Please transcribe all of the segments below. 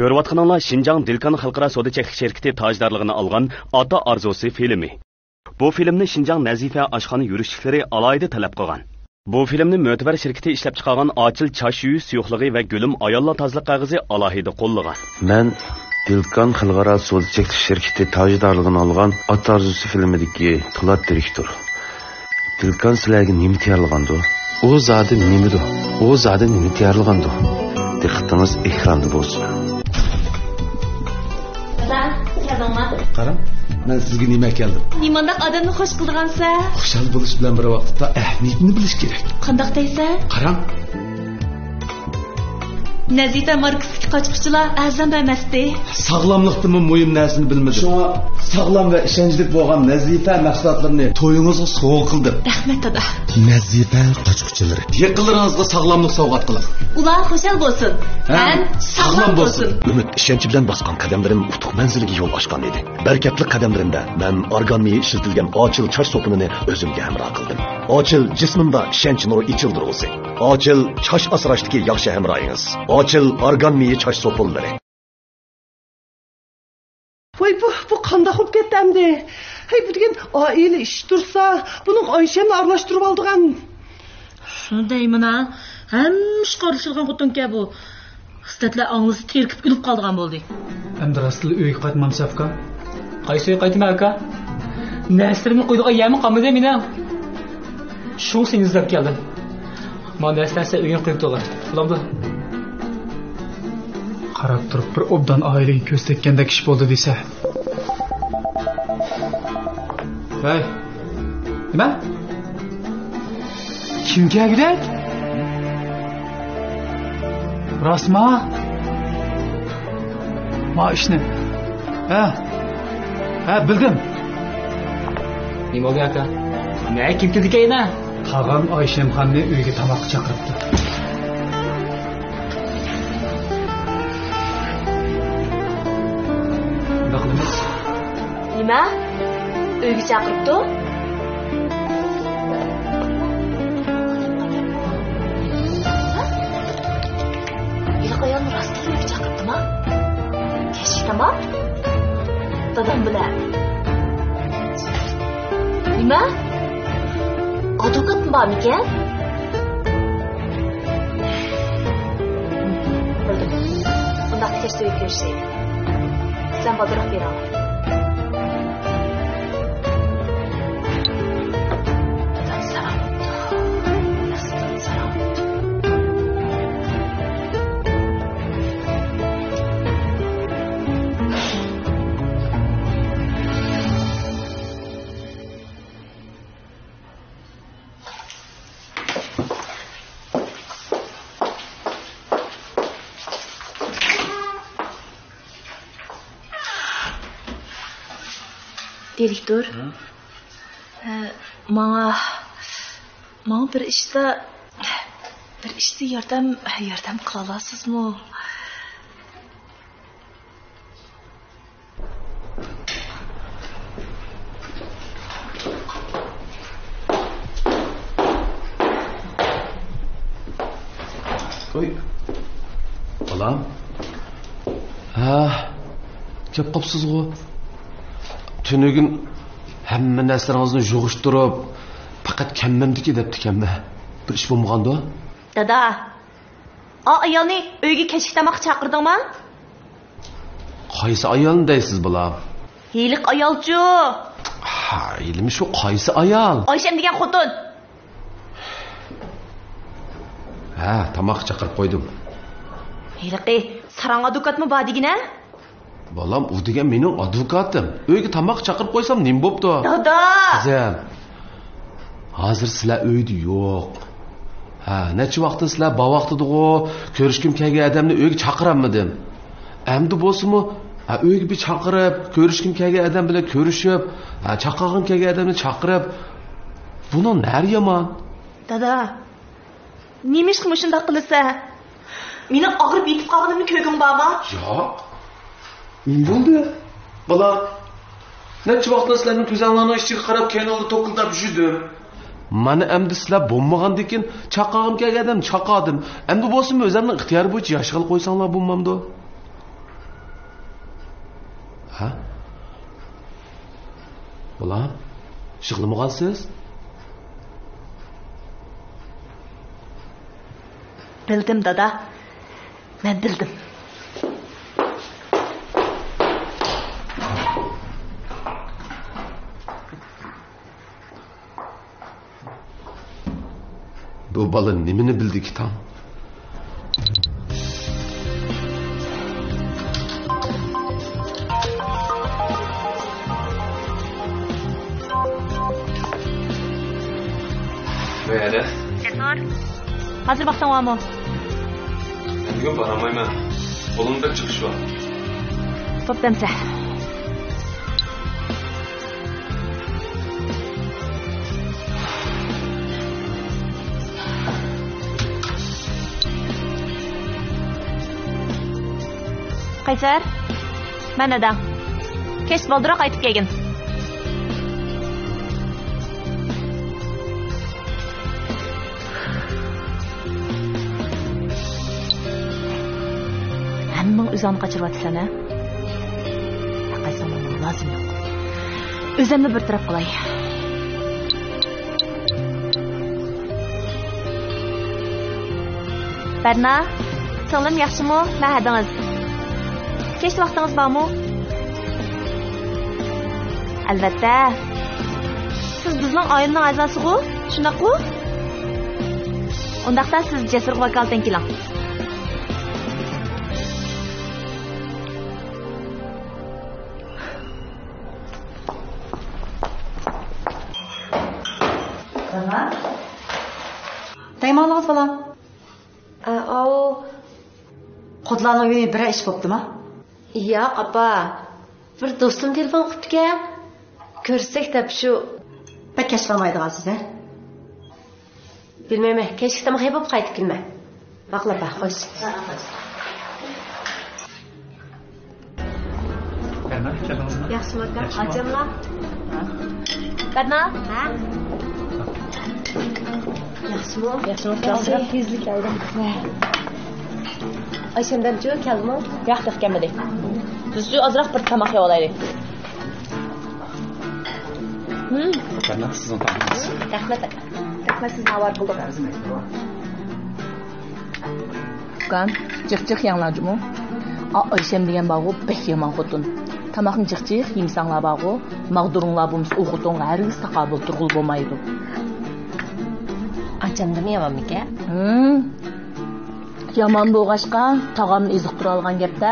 Ko'rayotganinglar Şinjan Dilkan Xalqaro savdo cheklik şirkati tajdorligini olgan Ota Arzusi filmi. Bu filmni Şinjan Nazifa oshxona yurishliklari alohida talab qilgan. Bu filmni mo'tabar shirkati ishlab chiqargan Ochil Chash Yuyi suyuqligi va Gulim ayollar tozaliq qog'ozi alohida qo'llagan. Men Dilkan Xalqaro savdo cheklik shirkati tajdorligini olgan Ota Arzusi filmidagi Talat direktor. Dilkan sizlarga nima tayyorlagandi? O zodi nimidi? O zodi nima tayyorlagandi? Diqqatingiz ekranda bo'lsin. Qaram, men sizga nima keldim? Nimandaq odamni xush qilgansa? Xushal bo'lish bilan bir vaqtda ahamiyatni bilish kerak. Qandoq deysan? Qaram. Nazifa markasdagi qochqichlar azam emasdi. Sog'lomlikdimi muhim narsani bilmadi. Shunga sog'lom va ishonchli bo'lgan Nazifa mahsulotlarini to'yingizga sovg'a qildim. Rahmat dada. Nazifa qochqichilari. Yaqinlaringizga sog'lomlik sovg'at qiling. Ular xushal bo'lsin. Men sog'lom bo'lsin. Ümit ishonch bilan bosgan qadamlarim utuq manziliga yo'l ochgan edi. Barkatli qadamlarimda men organ miyi ishlatilgan Ochil chash so'pini o'zimga hamroh qildim. Ochil jismimda ishonch nuri ichildirg'usi. Ochil chash asrashdagi yaxshi hamrohingiz. Ochil organ miyi chash so'pillari. Voy bu qanday bo'lib ketdi endi? Hey bu degan oila ish tursa, buning Oyshamni aralashtirib oldigan. Shuni deyman-a, hamma qarshilgan xotin-ka bu. Statlar аңлысы terkib kulib qolgan bo'ldi. Endi rastli uyga qaytmamsa aka. Qaysi uyga qaytma aka? Nasrimni qo'ydigan yami qolmadi meni. Shu seni izlab keldim. Men nasrsa uyga qo'yib to'g'ri. Bulamdi. Qarab turib bir obdan oilaga ko'z tekkandek ish bo'ldi desa. Hey. Nima? Kimga kerak? Rasma? Ma ishni. Ha, bildim. Nima bo'ldi aka? Nima kim kedikayna? Tag'am Oyshamxonni uyga tamoq chaqiribdi. Nima? Uyga chaqiribdi? Yilqayon rostdan uyga chaqiribdimi? Kechikdimi? Dadam bilan. Nima? Advokatmi bormikan? Bildim. Undaq kechda uyga kirishaylik. Sen baldırak bir al. Direktor, bana bir işte yardım kılalasız mı? Oy. Balam. Kep qopsiz o. Tünügün hamma narsalarıngizni yig'ishtirib, faqat kammamdiki debdi kamma. Bir ish bo'lmaganda? Dada. Ayolni uyga kechki tamoq chaqirdingmi? Qaysi ayolni deysiz bular? Hiylik ayolchu. Ha, ilmi shu qaysi ayol? Oysam degan xotin. Ha, tamoq chaqirib qo'ydim. Hiyliqi, sarang advokatmi bor degina? Balam, u degan mening advokatim. Uyga tamoq chaqirib qo'ysam nima bo'pti? Dada. Qizim. Hozir sizlar uyda yo'q. Ha, necha vaqtda sizlar bu vaqtida-ku ko'rishkim kelgan odamni uyga chaqirammidim. Endi bo'lsa-mu, uyga bir chaqirib, ko'rishkim kelgan odam bilan ko'rishib, chaqirg'im kelgan odamni chaqirib, buni nar yomon. Dada. Nima ish qilib shunday qilsa? Meni og'rib yetib qolganimni ko'rgim bormi? Yo'q. Nima bo'ldi? Bola, necha vaqtda sizlarning ko'zinglarning ichiga qarab kanalda to'qiltab yurdim. Mana endi sizlar bo'lmagandan keyin chaqag'im kelgandim, chaqadim. Endi bo'lsin o'zimning ixtiyori bo'yicha yashil qo'ysanglar bo'lmamdi. Ha? Ulan, şıqlımı qalsız? Bildim dada. Ben bildim. Bu bala nimini bildi ki tam? Böyle. Cesur. Hazır baksan var mı? Bugün baramayman. Kolumda çıkış var. Top demse. Kaysar, ben adam. Keş baldıra qaytib kelgin. Hamma o'zini qochirayapsan, ha? Qaysar, menga lozim yo'q. O'zimni bir taraf qilay. Barna, singlim yaxshimi? Mahadingiz. Keç vaqtingiz bormi? Albatta. Siz bizning oilaning a'zosi-ku, shundaqmi? Undaqda siz Jasur vakolatan keling. Tamam. Taymanlığınız falan. O Qudlarning uyi bir ish bo'ptimi? yo'q, opa. Bir do'stim telefon qilibdi-ku. Ko'rsak deb shu. Pek kechqolmaydigansiz, ha? Bilmayman, kechikdan xayb qaytib kelma. Baqla bax, qo'ysin. Yaxshimi aka? Acamla. Barna? Ha? Yaxshimi? Yaxshi. Tezlik oldim. Ayşemdan jo'y keldimi? Yo'q, kelmadi. Biz shu ozroq bir tamoq yeb olaylik. Barna, sizning tamoqingiz. Rahmat aka. Rahmat, sizni avar qildik. Kan, jiq-jiq yanglajımı? Ayşem degan bağu pek yaman xotun. Tamaqın jiq-jiq yemsanglar bağu, mağdurunlar bulmuş oxutun hargiz taqabul turgul bo'lmaydi. Acamdan yaman mı-ki? Yaman bo'lg'ashqa, tag'amni eziq tura olgan gapda,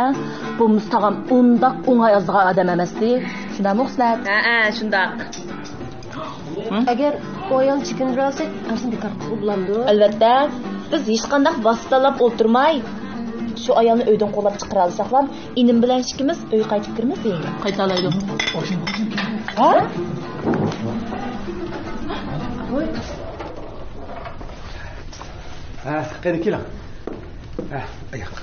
bulmuş tag'am undaq o'ng'ay azg'a odam emasdi. Shundaqmi Xuslat? Ha, shundaq. Agar o'yin chiqinib olsak, aslida bekor bo'lamdi. Albatta, biz hech qanday vositalab o'ltirmay, shu ayolni uydan qo'lab chiqara olsaqlar, inim bilan ikkimiz uy qaytib kiramiz deydi. Qaytalaydi. Ha? Ha, qani keling. Ha, ayoq.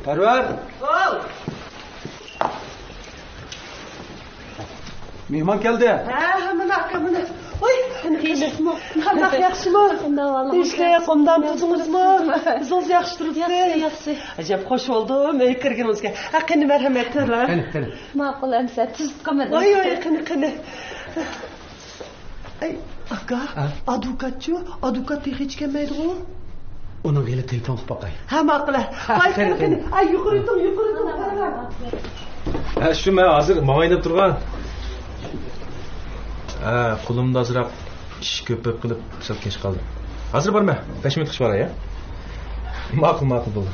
Parvar. Mehmon keldi. Ha, mana akamni. Oy, qanday yaxshimi? Ishlar qomdan o'zingizmi? Siz yaxshi turibsiz? Yaxshi. Ajab xush bo'ldim uy kirganimizga. Ha, qani marhamatlar. Qani. Ma'qul amsa, tuz qilmadi. Oy, qani. Ay, aka, advokat hech kelmaydi-ku. Onun yine telefon qilib boqay. Ha, ma'qul. Ay, qani. Ay, yuqori tur. Ha, shu men hozir ma'yinib turgan. Ha, qo'limda azroq ish ko'pib qilib, sal kech qoldim. Hozir borma, 5 minut qish boray, ya. Ma'qul bo'ldi.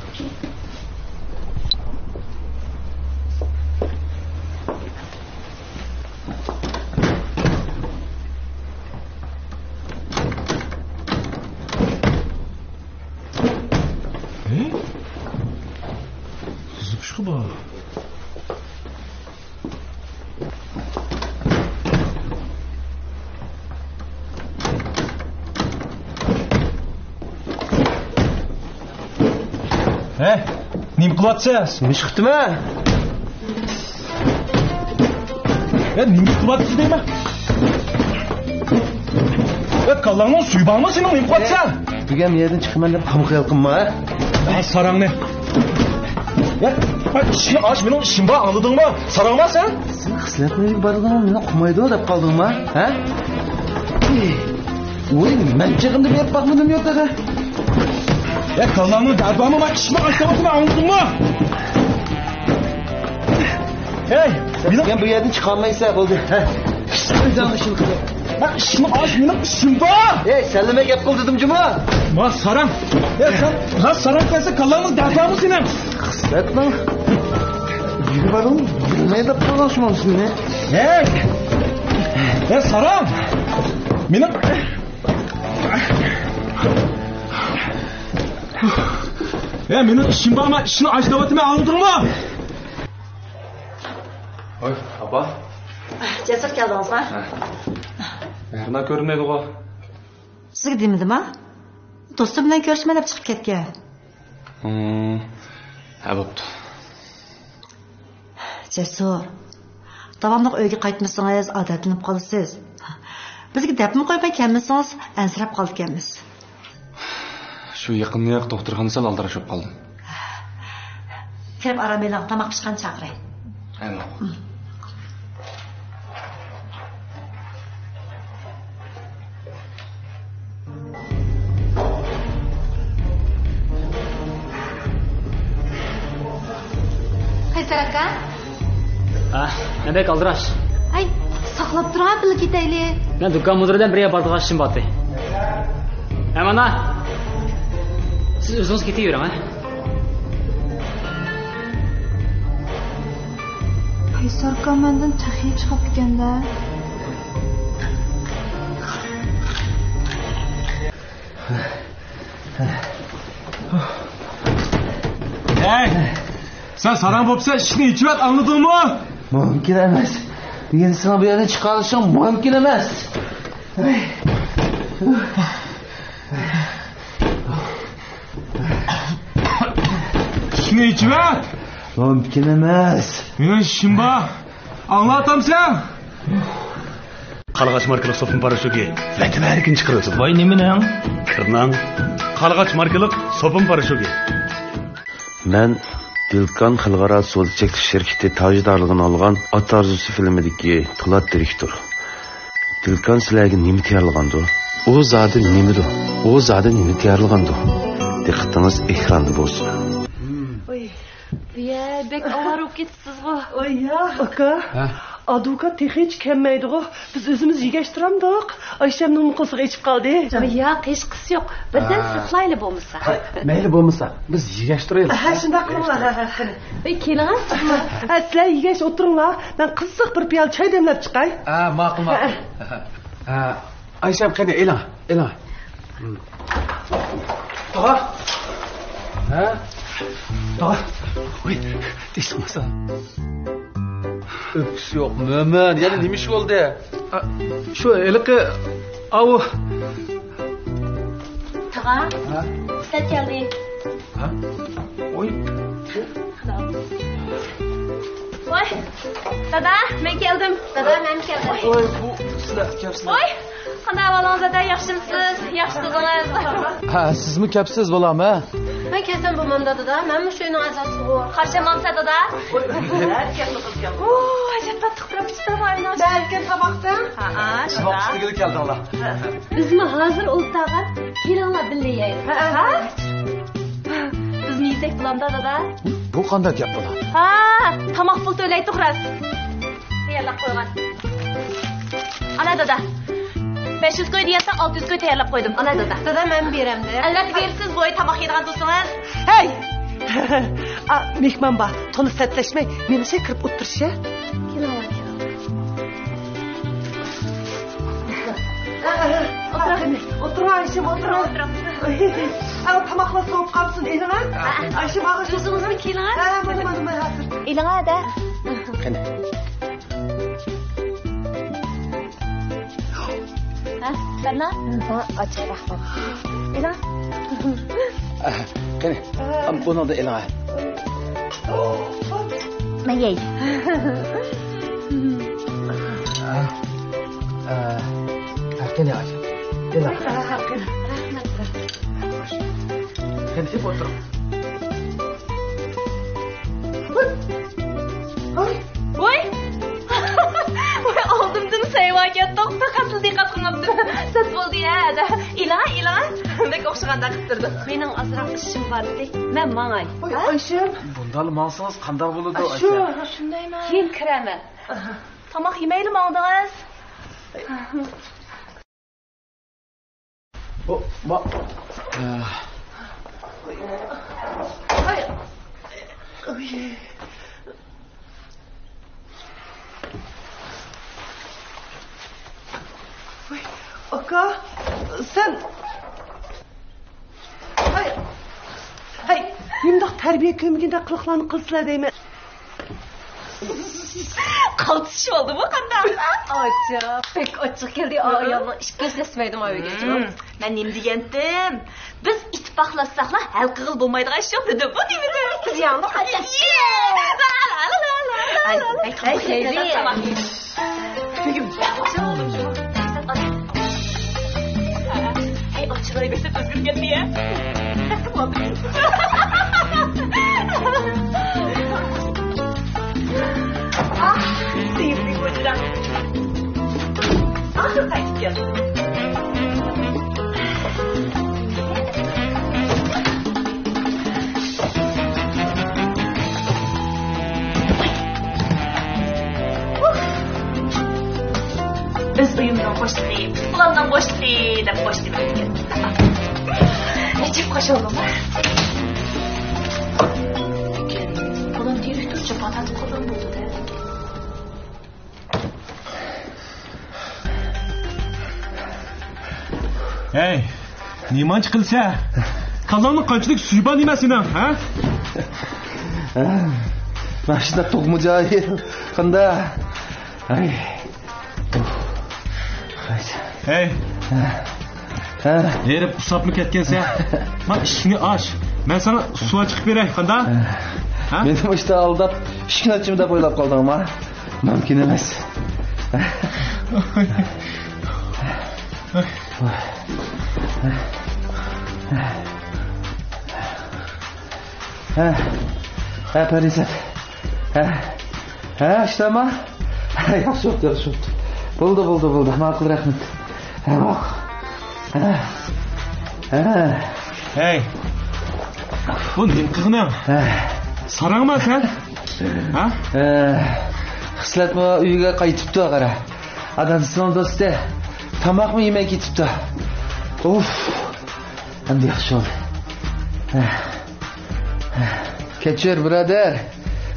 Zıpışkı nim qilyapsiz? Nima chiqdimi? Nim qilyapsiz deyman. Kallangni suybangmi sening nim qilyapsan? Degan yerdan chiqaman deb qamoqqa yolqinma, ha? Sarangni. Ya, aç benim işim var, anladın mı? Sarılma sen. Sen xislatmaylik barligini meni qilmaydi deb qoldingmi? Ha? Oy, men chig'imni berib boqmadim yo'q dedi. Ya kalmamı, darbamı bak işimi açtırmadın, anladın mı? Hey, Ben bu yerden çıkarmaysa bo'ldi. Ha. O'zingni ishini qil. Bak işimi aç, benim işim var. Ey, senleme gap qil dedim juma. Ma saram. Ya sen saram kaysa kalmamı, darbamı senin. Xislatma. Yürü bakalım. Bilmeye de paylaşmalısın ne? Hey! Ya saram. Benim... Ya benim işim var ama işini açtırmadın, anladın mı? Oy, apa? Cesur geldiniz mi? Erna ko'rinmaydi o. Sizga demedim ha? Do'stim bilan ko'rishman deb chiqib ketgan. Ha, bo'pti. Cesur. Davamlı uyga qaytmasangiz odatlanib qolasiz. Bizga debmi qo'ymay kelmasangiz ansirab qolganmiz. Shu yaqinniyoq doktorxona sal aldirashib qoldim. Kirib aramaylar, tomoq pishgan chaqiray. Ayni. Qaysar aka? Nima qaldirash? Ay, saqlab turib bil ketaylik. Men do'kon mudiridan birga bordigan ishim bor. Mana siz o'zingiz ketavering, ha? Qaysar aka mendan taxiy chiqib ketganda. Hey! Sen saram bo'lsa ishni ichvat, anladın mı? Mümkün emas. Endi sen bu yerdan chiqarishing mumkin emas. İşni ichvat. Mümkün emas. Mening ishim bor. Anlatam sen. Qarg'ach markalik sopun parashuki. Vaqti erkin chiqarasiz. Voy nimaning? Kirnang. Qarg'ach markalik sopun parashuki. Men Dilkan Xalqaro so'z chekish shirkati tajdorligini olgan Ota Arzusi filmidagi Po'lat direktor. Dilkan sizlarga nima tayyorlagandi? O zodi nimidi? O zodi nima tayyorlagandi? Diqqatingiz ekranda bo'lsin. Ya, bek olarib ketibsiz go. Oy ya, aka. Adukat hiç kelmeydi o. Biz özümüz yigeştiramdık. Ayşem'nin kızı içip kaldı. Ya, qiyshqisi yo'q. Birdan siflayli bo'lmasa. Mayli bo'lmasa, biz yigashtiraylik. Ha, shunday qilinglar. Ey, keling. Sizlar yigeş o'tiringlar. Men qiziq bir piyol choy demlab chiqay. Ha, ma'qul. Aysham qani, eling. Tog'a. Ha? Tog'a. Oy, teshmasa. Öpüs yok Mömen. Yani nima ish bo'ldi? Shu eliqi avu. Tog'a. Sen kelding. Ha? Oy. Voy. Dada, men keldim. Dada, men keldim. Oy, bu sizlar kelibsizlar. Voy. Qanday ahvolingiz dada? Yaxshimisiz? Yaxshimisiz? Ha, sizmi kelibsiz bolam, ha? Men kelsam bo'lmamda dada. Men shu uyning a'zosi bu. Qarshamamsa dada. Oh, ajab qattiq turib chiqamayman. Belki tabaqdan. Ha, shunda. Sizga keldinglar. Bizmi hozir o'ltag'at kelinglar billaylik. Ha? Bizni yeysak bo'lamda dada. Bu qanday gap bo'ladi? Ha, tomoq pul to'lay turasiz. Tayyorlab qo'ygan. Ana dada. 500 koy deyapsa 600 koy tayyorlab qo'ydim. Ana dada. Dada men beramda. Albatta bersiz, bo'y tomoq yeydigan do'stingiz. Hey! Mehmon bor. To'ni satlashmay, meni şey kirib o'tirishya. Otur Ayşem, otur. Tomoqlar sovup qolsin, eling-a? Ayşem, og'iz o'zingizmi keling? Ha, mana hozir. Eling-a da. Qani. Ha, sana? Ha, ochib rahmat. Eling. Qani. Buni da eling. Men yey. Qani Ayşem. Eling. Qani, hep otur. ketdik. Faqat siz diqqat qilmabsiz. Siz bo'ldi ya. İlan. Bek o'xshaganda qilib turdi. Mening azroq ishim bor edi. Men mangay. Ayşem. Bundan maqsangiz qanday bo'ladi Shu, shundaymi? Keyin kiraman. Tomoq yemayli mangdingiz? Aka, sen... Hay, yumdaq tərbiyə kömgündə qılıqlarını qılsıla deyme. Qaltışıp oldu mu qandaq? Acaba, pek açıq geldi. Ayağımı iş gözləsməydim ayıgacım. Ben nem degendim? Biz ittifaqlaşsaqla hal qığıl bulmaydığı iş yok dedim. Bu demedi. Biz yanlış hadi. Ay, teyze. Bugün ben oldum şu. Hey, açılayı beşte özgür geldi ya. Sevgili kocam. Nasıl kaçtık ya? Öz uyumdan boş değil, ulandan boş değil, boş değil. Necip kaç oldum ha? Ulan diye Türkçe patat kolum buldu de. Hey, niman çıkılsa? Kazanlık kaçlık suyban yemesin ha? Başında toqmu cahil. Qanda. Ay. Hey. Erip usap mı ketkense? Bak işini aç. Ben sana suya çıkıp vereyim qanda? Benim işte aldap işini açımı da boylap kaldım ama mümkün emas. Parisat. İşte ama. Yaxşı oldu. Buldu. Maqul rahmet. Bak. Hey. Bu ne kızına? Sarang mı sen? Ha? Xislat mı uyga qaytibdi qara. Adamsın do'sti. Tamoq mı yemay ketibdi. Of. Endi yaxshi oldu. Kechir birader.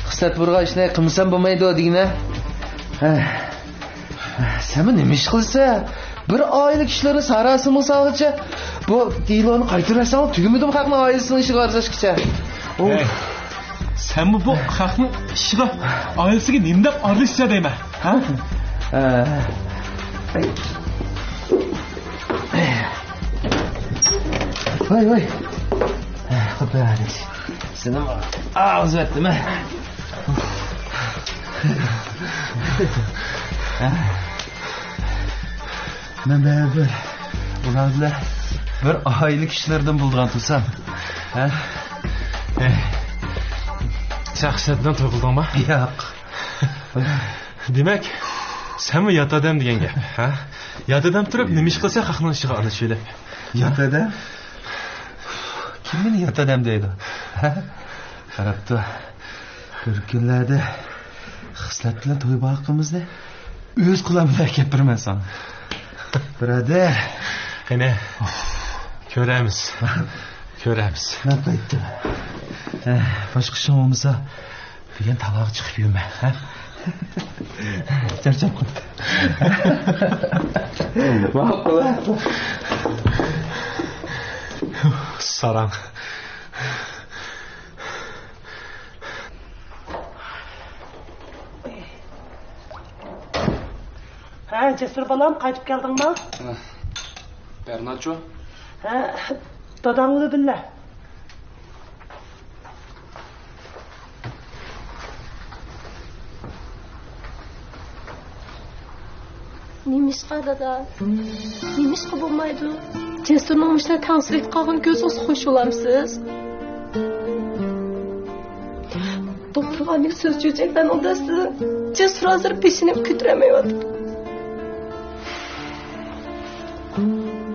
Xislat burga ishni qilmasam bo'lmaydi degina. Sen nima ish qilsa? Bir oylik ishlarni sarasi misolcha bu diloni qaytarasan tugimidi bu haqni oilasining ishiga aralashkicha. Hey. Sen bu haqni ishiga oilasiga nimdab aralashsa deyman, ha? Voy. Xabaringiz. Seni o'zatdimi? Men bir ularla bir oylik ishlardan buldigan tursam. Şahsiyatdan to'g'ildingmi? Yo'q. Demak, sen mi yot odam degan gap, ha? Yot odam turib nima ish qilsa haqning ishiga aralashadi. Yot odam? Kim meni yot odam deydi? Qarab tur. Bir kunlarda xislat bilan to'y boqimizni o'z qulam bilan gapiraman sana. Birader. Qani. Ko'ramiz. Ben qaytdim. Boshqa ishim bo'lmasa, degan taloq chiqib yurma, ha? Charchab qoldi. Ma'qul. Sarang. Cesur balam qaytib keldingmi? Bernacho? Dadangni billa. Nimishqa dada? Nimishqa bo'lmaydi? Cesurning mushta tansilik qolgan ko'zingiz xush olamsiz? To'purg'anlik so'z cho'chakdan odasi Cesur hozir peshinib ko'tiramayapti.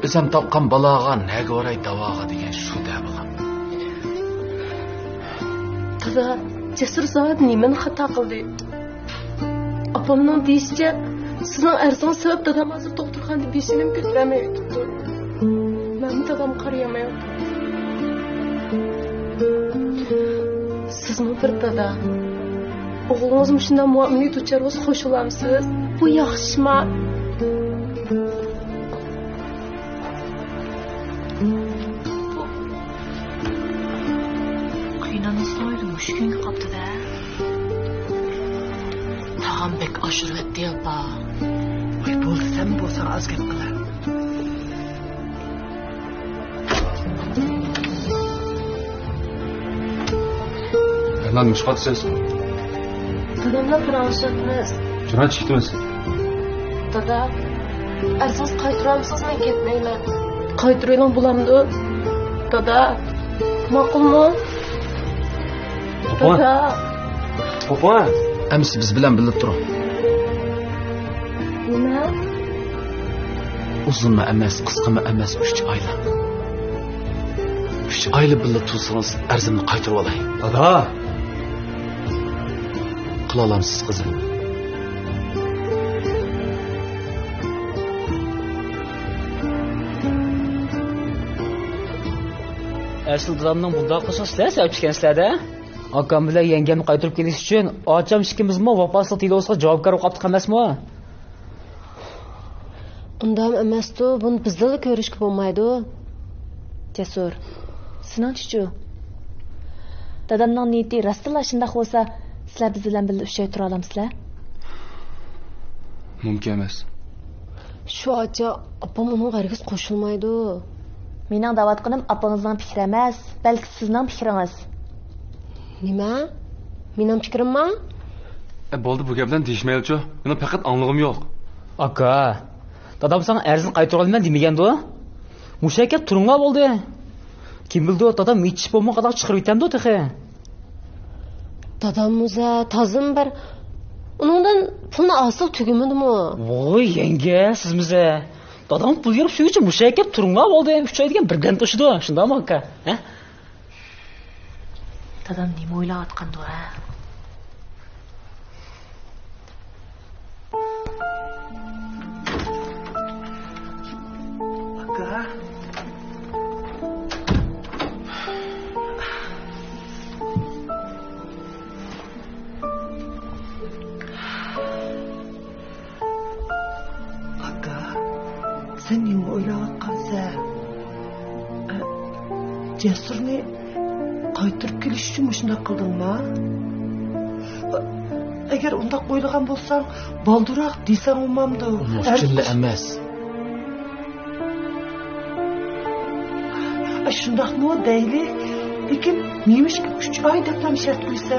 Özüm tapqan balağa nega oray davağa degan shu da bolam. Dada, Cesur zat nimani xato qildi? Apamning deyishicha, sizning arzon sabab dadam hozir doktorxonada beshinim ko'taramay o'tibdi. Men dadam qarayamayapti. Sizmi bir dada, o'g'lingiz shunday muomala duchor bo'lsa qo'shilamsiz? Bu yaxshimi? Qiynalsaydi mush kunga qopdi-da. Tag'am bek oshiribdi yo'pa. Voy bo'ldi, sen bo'lsang az gap qilar. Lan müşqatsız. Dadamla franşatmiz. Şuna chiqdimiz. Dada, arziz qaytaramsizmi ketmayman. Qaytaraylan bo'lamdi. Dada, ma'qulmi? Dada. Opa. Amsi biz bilan bilib turing. Nima? Uzunmi emas, qisqami emas 3 oylik. 3 oylik birga tursangiz arzimni qaytarib olay. Dada. Qila olamsiz qizim. Asıl dadamning bundoq qilsa sizlar sabab ekansizlar-da. Akam bilan yangamni qaytarib kelish uchun ocham ikkimizmi vafosizlik tilosiga javobgar bo'lib qoldik emasmi? Undam emas-ku, buni bizda ko'rishga bo'lmaydi. Jasur, sinanchi-chu. Dadamning niyati rostla shunday bo'lsa, sizlar biz bilan birga ushlay tura olamsizlar? Mumkin emas. Shu acha opam uning g'argiz qo'shilmaydi. Mening da'vatqinim opangizning fikri emas, balki sizning fikringiz. Nima? Mening fikrimmi? Bo'ldi, bu gapdan deyishmaydi-ku. Meni faqat anlig'im yo'q. Aka, dadam sana arzini qaytara olmayman demagandi-ku. Mushaka turinglar bo'ldi. Kim bildi, dadam mechib bo'lmoq qadar chiqarib yetamdi texe. Dadam o'zi tazim bir uningdan pulni asıl tugimidimi? Voy, yenge, sizmize. Dadam pul yig'ib shu uchun mushaka turinglar bo'ldi. 3 oy degan birdan to'shidi. Shundaymi aka? Ha? Dadam nima o'ylayotgandi ha? Aka. Aka. Sen nima o'ylayotgansan? Jasurni qaytirib kelish uchun shunday qildingmi? Agar unda qo'yilgan bo'lsang, balduroq desang bo'lmamdi. Mushkil emas. Shundaqmi deylik, lekin nemishki 3 oy deb ham shart qo'ysa?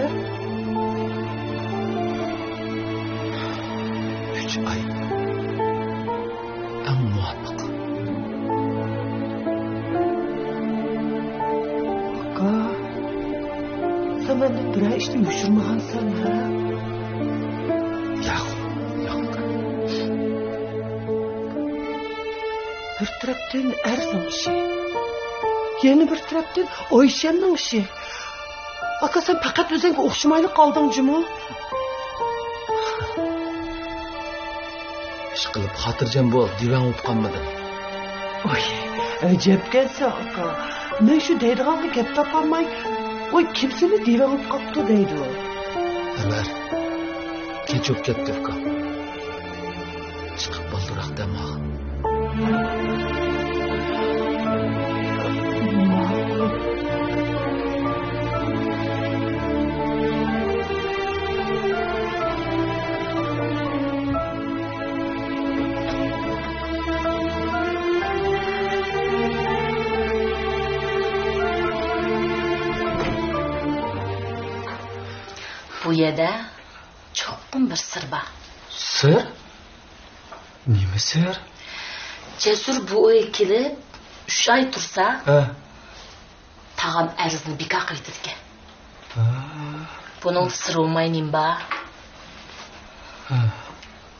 3 oy. Eng muvofiq. Aka, sen mendan bir ishni yushirmagansan, ha? Yo'q. Bir tarafdan arzon ishi. Yeni bir tarafdan Oyşemning ishi. Aka, sen faqat o'zingga o'xshamayli qolding-jimi? Ish qilib xotirjam bo'l, divan bo'lib qolmadim. Oy, ajabgansan aka. Men shu deydiganga gap topolmay, oy kim seni divan bo'lib qolibdi deydi. Ömer, kech o'tib ketdi aka. Chiqib boldiroq dema. Bu yerda cho'qqin bir sir bor. Sir? Nima sir? Jasur bu uyga kelib 3 oy tursa, tag'am arzni bekor qildirgan. Buning siri olmaynim ba.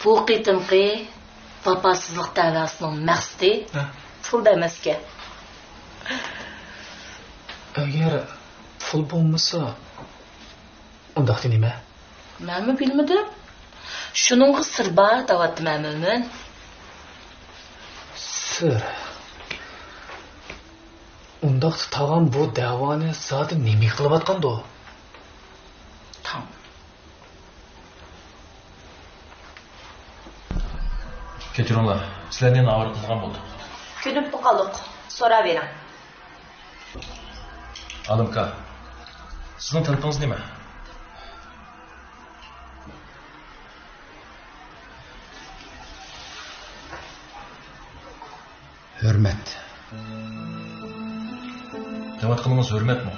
Bu qitimqi vafosizlik davosining maqsadi pul demaska. Agar pul bo'lmasa, undaqda nima? Men bilmadim. Shuningga sir bor deyapman men. Sir. Undaqda tag'am bu davoni zoti nima qilayotgandi? Tamam. Kechiringlar, sizlardan og'ir qilgan bo'ldi. Ko'nib qoldik. So'ravering. Alimka, sizning talabangiz nima? Hurmat. Demak qilimiz hurmatmi?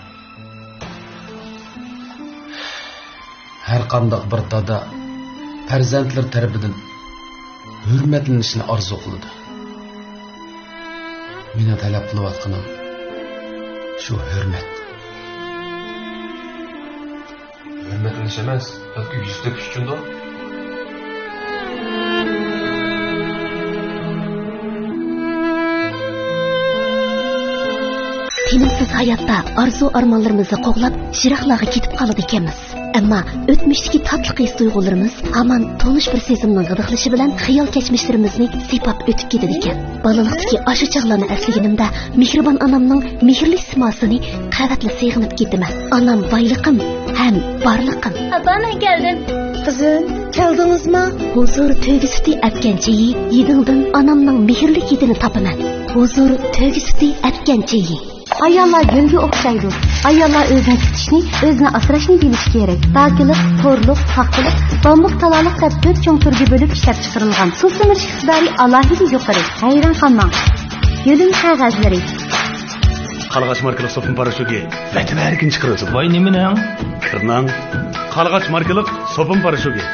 Har qanday bir dada farzandlar tarafidan hurmatlanishni orzu qiladi. Meni talab qilayotganim shu hurmat. Hurmatlanish emas, balki yuz tepish uchundir. Tinimsiz hayotda arzu armonlarimizni qo'g'lab, shiraqlarga ketib qoladi ekanmiz. Ammo o'tmishdagi tatli his tuyg'ularimiz hamon tonish bir sezimning g'idiqlishi bilan xayol kechmishlarimizni sipab o'tib ketadi ekan. Bolalikdagi ashu chog'larni eslaganimda mehribon onamning mehrli simasini qavatli seg'inib ketaman. Onam boyliqim ham barliqim. Apa, men keldim. Qizim, keldingizmi? Huzur to'gi suti atgancha yedingdan onamning mehrli ketini topaman. Huzur to'gi suti atgancha Ayollar gülge o'xshaydi. Ayollar o'zini tutishni, o'zini asrashni bilishi kerak. Taqilik, to'rliq, haqqilik, bombiq talaliq deb 4 cho'ng turga bo'lib ishlab chiqarilgan. Susimish iqtidori alohida yuqori. Hayron qolmang. Yo'lim qog'ozlari. Qalg'ach markalik sopin parashugi. Vatib erkin chiqaradi. Voy nimaning? Kirnang. Qalg'ach markalik sopin parashugi.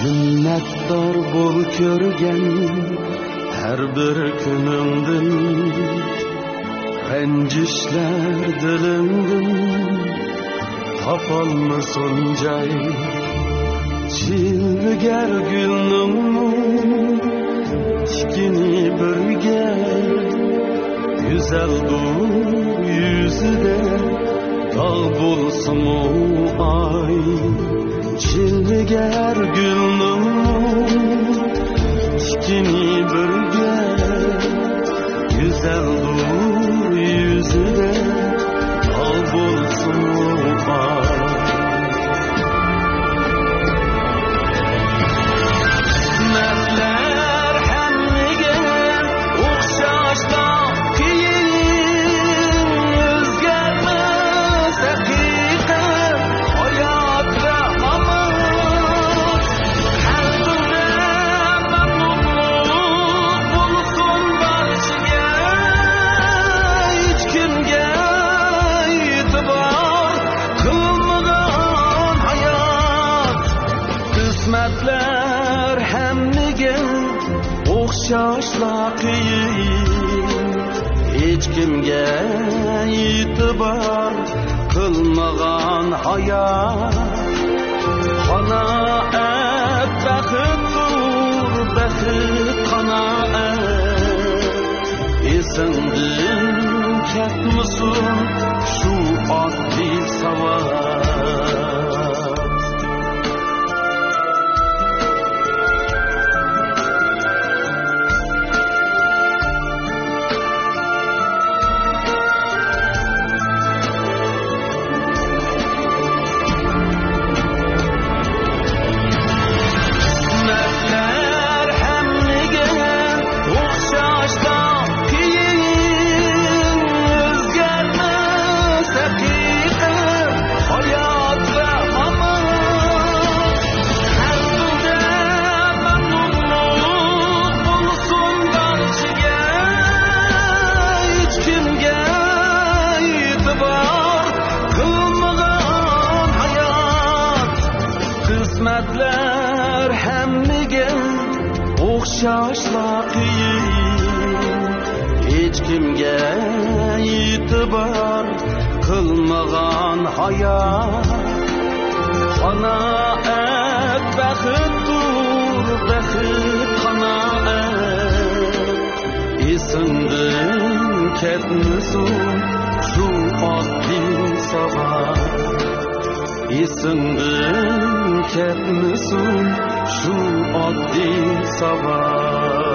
Minnettar bol körgen her bir günümdün Rencişler dilimdin Tapalmasın cay Çilger gülnümün Tikini bürge Güzel dur yüzüde Dağ bulsun o ay Çilger gülnüm Tikini bürge Güzel dur yüzüne Al bulsun ay Mertler hemmige Uğşaşta kiyin Özgermez dakika Hayat ve aman Kalbine memnunluk bulsun barışıge Hiç kimge itibar kılmadan hayat Kısmetler hemmige O'xshashla qiyin Hech kimga e'tibor qilmagan hayot Qanoat baxtdir baxit qanoat Esingdan ketmasin shu oddiy savol O'xshashda qiyin o'zgarmas yashashla qiyin hech kimga e'tibor qilmagan hayot qanoat baxtdir baxt qanoat esimdan ketmasin shu oddiy sabab esimdan ketmasin shu oddiy sabab